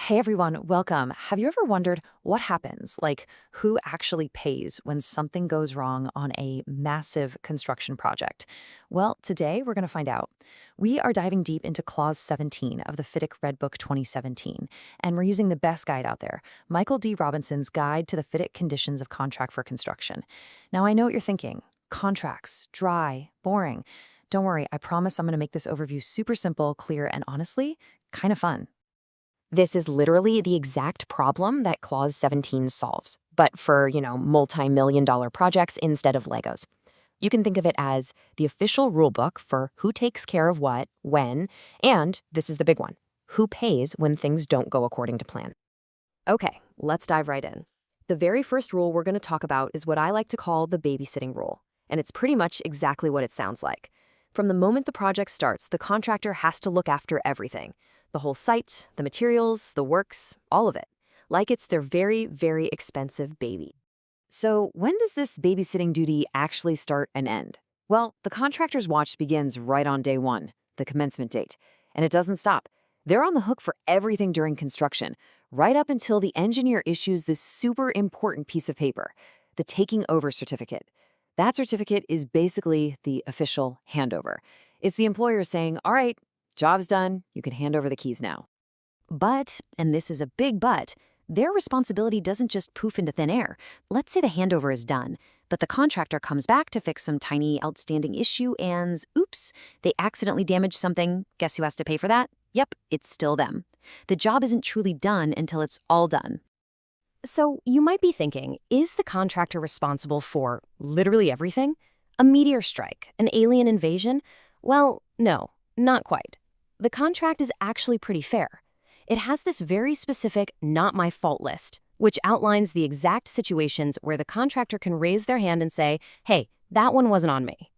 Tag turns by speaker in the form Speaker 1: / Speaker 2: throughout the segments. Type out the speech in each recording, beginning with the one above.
Speaker 1: Hey everyone, welcome. Have you ever wondered what happens, like who actually pays when something goes wrong on a massive construction project? Well, today we're going to find out. We are diving deep into Clause 17 of the FIDIC Red Book 2017, and we're using the best guide out there, Michael D. Robinson's Guide to the FIDIC Conditions of Contract for Construction. Now, I know what you're thinking. Contracts, dry, boring. Don't worry, I promise I'm going to make this overview super simple, clear, and honestly, kind of fun.
Speaker 2: This is literally the exact problem that Clause 17 solves, but for, multi-million-dollar projects instead of Legos. You can think of it as the official rulebook for who takes care of what, when, and this is the big one, who pays when things don't go according to plan. Okay, let's dive right in. The very first rule we're going to talk about is what I like to call the babysitting rule, and it's pretty much exactly what it sounds like. From the moment the project starts, the contractor has to look after everything. The whole site, the materials, the works, all of it. Like it's their very, very expensive baby. So when does this babysitting duty actually start and end? Well, the contractor's watch begins right on day one, the commencement date. And it doesn't stop. They're on the hook for everything during construction, right up until the engineer issues this super important piece of paper, the taking over certificate. That certificate is basically the official handover. It's the employer saying, all right, job's done, you can hand over the keys now. But, and this is a big but, their responsibility doesn't just poof into thin air. Let's say the handover is done, but the contractor comes back to fix some tiny outstanding issue and, oops, they accidentally damaged something. Guess who has to pay for that? Yep, it's still them. The job isn't truly done until it's all done. So you might be thinking, is the contractor responsible for literally everything? A meteor strike? An alien invasion? Well, no, not quite. The contract is actually pretty fair. It has this very specific not my fault list, which outlines the exact situations where the contractor can raise their hand and say, hey, that one wasn't on me.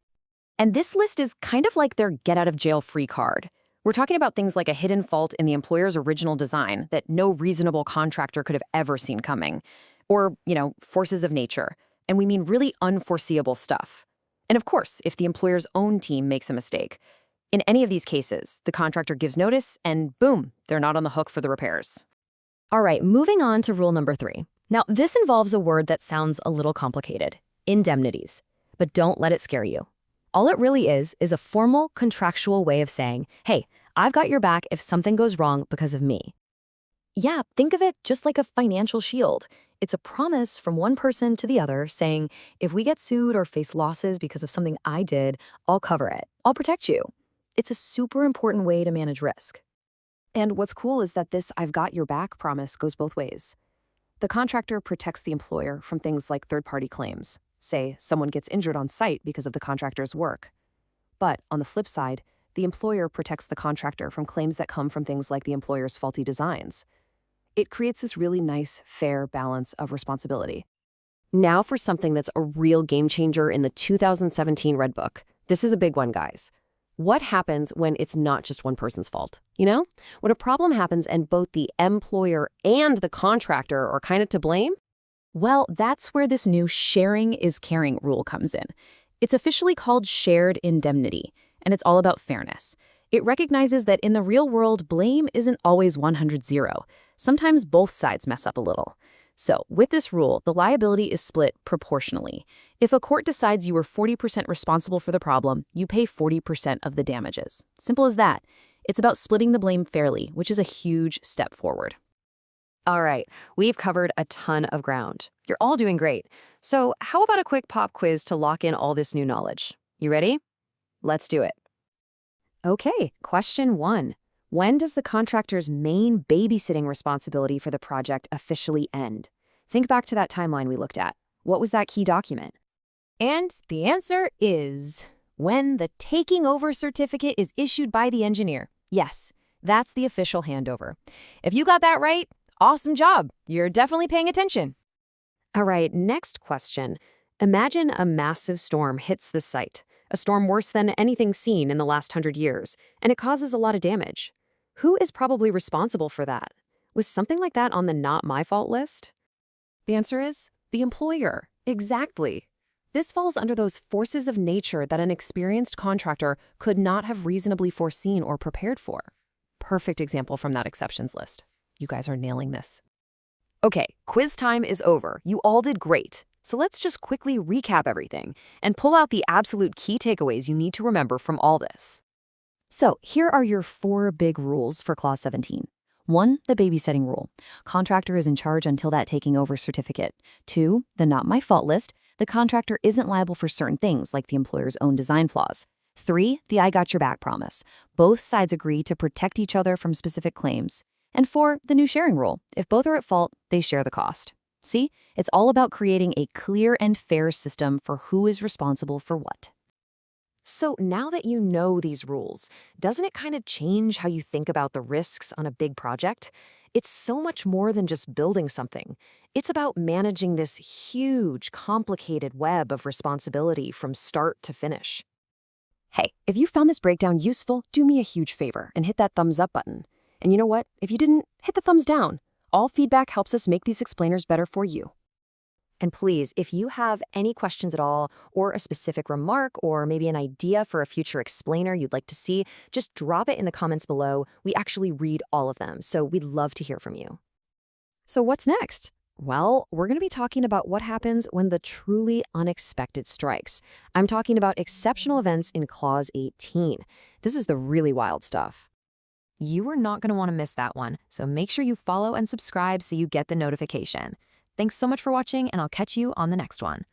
Speaker 2: And this list is kind of like their get out of jail free card. We're talking about things like a hidden fault in the employer's original design that no reasonable contractor could have ever seen coming. Or, forces of nature. And we mean really unforeseeable stuff. And of course, if the employer's own team makes a mistake. In any of these cases, the contractor gives notice and boom, they're not on the hook for the repairs. All right, moving on to rule number 3. Now, this involves a word that sounds a little complicated, indemnities. But don't let it scare you. All it really is a formal contractual way of saying, hey, I've got your back if something goes wrong because of me. Yeah, think of it just like a financial shield. It's a promise from one person to the other saying, if we get sued or face losses because of something I did, I'll cover it. I'll protect you. It's a super important way to manage risk. And what's cool is that this I've got your back promise goes both ways. The contractor protects the employer from things like third-party claims. Say, someone gets injured on site because of the contractor's work. But on the flip side, the employer protects the contractor from claims that come from things like the employer's faulty designs. It creates this really nice, fair balance of responsibility. Now for something that's a real game changer in the 2017 Red Book. This is a big one, guys. What happens when it's not just one person's fault? When a problem happens and both the employer and the contractor are kind of to blame? Well, that's where this new sharing is caring rule comes in. It's officially called shared indemnity, and it's all about fairness. It recognizes that in the real world, blame isn't always 100-0. Sometimes both sides mess up a little. So, with this rule, the liability is split proportionally. If a court decides you were 40% responsible for the problem, you pay 40% of the damages. Simple as that. It's about splitting the blame fairly, which is a huge step forward. All right, we've covered a ton of ground. You're all doing great. So, how about a quick pop quiz to lock in all this new knowledge? You ready? Let's do it. Okay, question 1. When does the contractor's main babysitting responsibility for the project officially end? Think back to that timeline we looked at. What was that key document? And the answer is when the taking over certificate is issued by the engineer. Yes, that's the official handover. If you got that right, awesome job. You're definitely paying attention. All right, next question. Imagine a massive storm hits the site, a storm worse than anything seen in the last 100 years, and it causes a lot of damage. Who is probably responsible for that? Was something like that on the not my fault list? The answer is the employer. Exactly. This falls under those forces of nature that an experienced contractor could not have reasonably foreseen or prepared for. Perfect example from that exceptions list. You guys are nailing this. Okay, quiz time is over. You all did great. So let's just quickly recap everything and pull out the absolute key takeaways you need to remember from all this. So here are your 4 big rules for Clause 17. 1, the babysitting rule. Contractor is in charge until that taking over certificate. 2, the not my fault list. The contractor isn't liable for certain things like the employer's own design flaws. 3, the I got your back promise. Both sides agree to protect each other from specific claims. And 4, the new sharing rule. If both are at fault, they share the cost. See, it's all about creating a clear and fair system for who is responsible for what. So now that you know these rules, doesn't it kind of change how you think about the risks on a big project? It's so much more than just building something. It's about managing this huge, complicated web of responsibility from start to finish. Hey, if you found this breakdown useful, do me a huge favor and hit that thumbs up button. And you know what? If you didn't, hit the thumbs down. All feedback helps us make these explainers better for you. And please, if you have any questions at all, or a specific remark, or maybe an idea for a future explainer you'd like to see, just drop it in the comments below. We actually read all of them, so we'd love to hear from you. So what's next? Well, we're going to be talking about what happens when the truly unexpected strikes. I'm talking about exceptional events in Clause 18. This is the really wild stuff. You are not going to want to miss that one, so make sure you follow and subscribe so you get the notification. Thanks so much for watching, and I'll catch you on the next one.